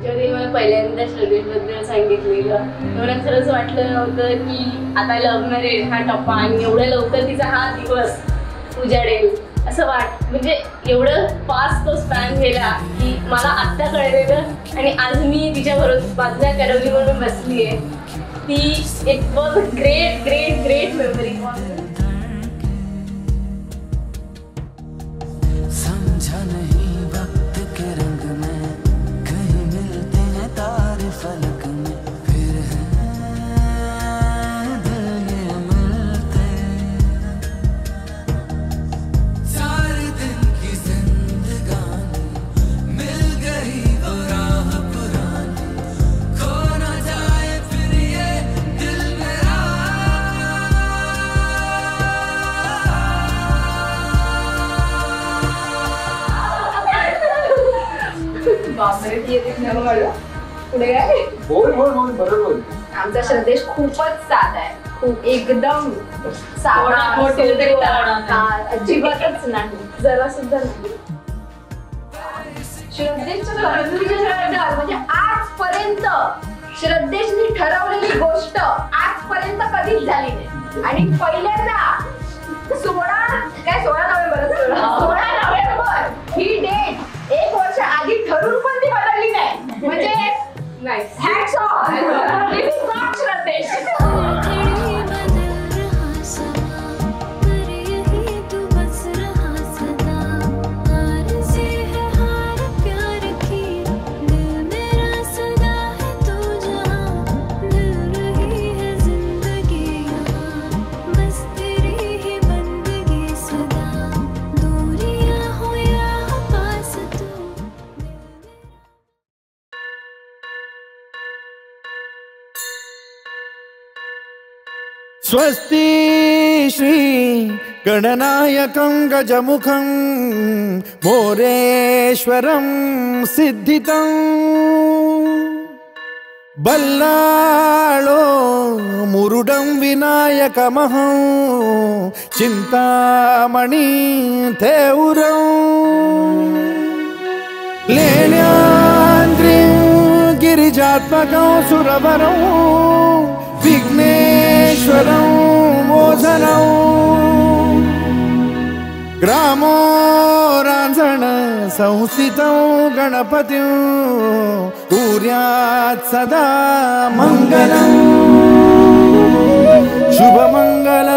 जेव्हा मला पहिल्यांदा श्रद्धेबद्दल सांगितलेलं मला खरंच वाटलं नव्हतं की आता लव्ह मॅरेज हा टप्पा आणि एवढ्या लवकर तिचा हा दिवस उजाडेल असं म्हणजे एवढं फास्ट तो स्पॅन गेला की मला आत्ता कळलेलं आणि आज मी तिच्याबरोबर बाजूला करवली म्हणून बसली आहे. ती it was a great great great memory. आमचा श्रद्धेश खूपच साधा आहे, खूप एकदम अजिबातच नाही, जरा सुद्धा नाही. श्रद्धेशच्या म्हणजे आजपर्यंत श्रद्धेशनी ठरवलेली गोष्ट आजपर्यंत कधीच झाली नाही. आणि पहिल्यांदा 16 नोव्हेंबर ही डेट 1 वर्ष आधी ठरून पण ती बदलली नाही. म्हणजे हॅट्स ऑफ श्रद्धेश. स्वस्ति श्री गणनायकं गजमुखं मोरेश्वरं सिद्धितं बल्लाळो मुरुडं विनायकमहं चिंतामणि थेउरं लेण्याद्रिं गिरिजात्मकं सुरवरं विघ्नेश्वरं मोझनं ग्रामो रांझण संस्थितं गणपतिं कुर्यात् सदा मंगलं. शुभमंगल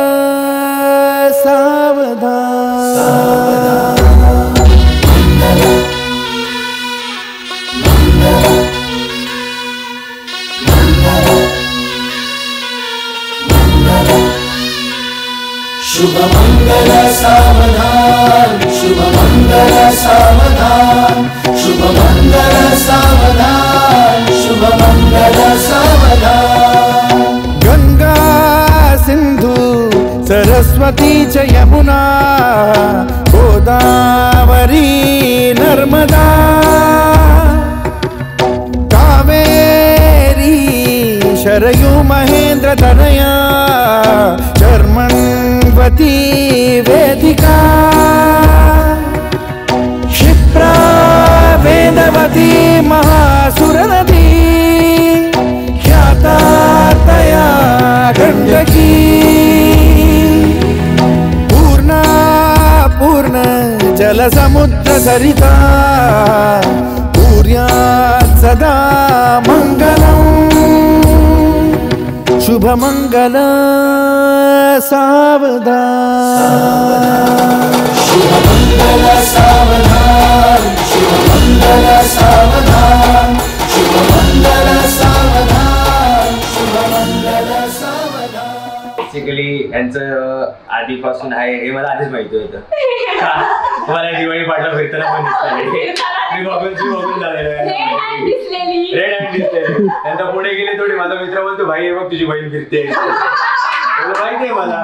सावधान. शुभमंगल सावधान, शुभमंगल सावधान, शुभमंगल सावधान, शुभमंगल सावधान. गंगा सिंधु सरस्वती च यमुना गोदावरी नर्मदा कावेरी शरयू महेंद्र तनया चर्मण्वती वेदिका क्षिप्रा वेदवती महासुरनदी ख्याता तया गंडकी पूर्णा पूर्ण जल समुद्र सरिता कुर्यात् सदा मंगलं. शुभमंगल सावधान. शुभमंगल सावधान, शुभमंगल सावधान, शुभमंगल सावधान, शुभमंगल सावधान. बेसिकली यांचं आधीपासून आहे हे मला आधीच माहिती होतं. मला दिवाळी पाठला फिरताना पण दिसतंय. मी बघून झालेलं आहे. रेड हँड दिसते. नंतर पुढे गेले थोडी माझा मित्र बोलतो भाई बघ तुझी बहीण फिरते. माहिती आहे मला.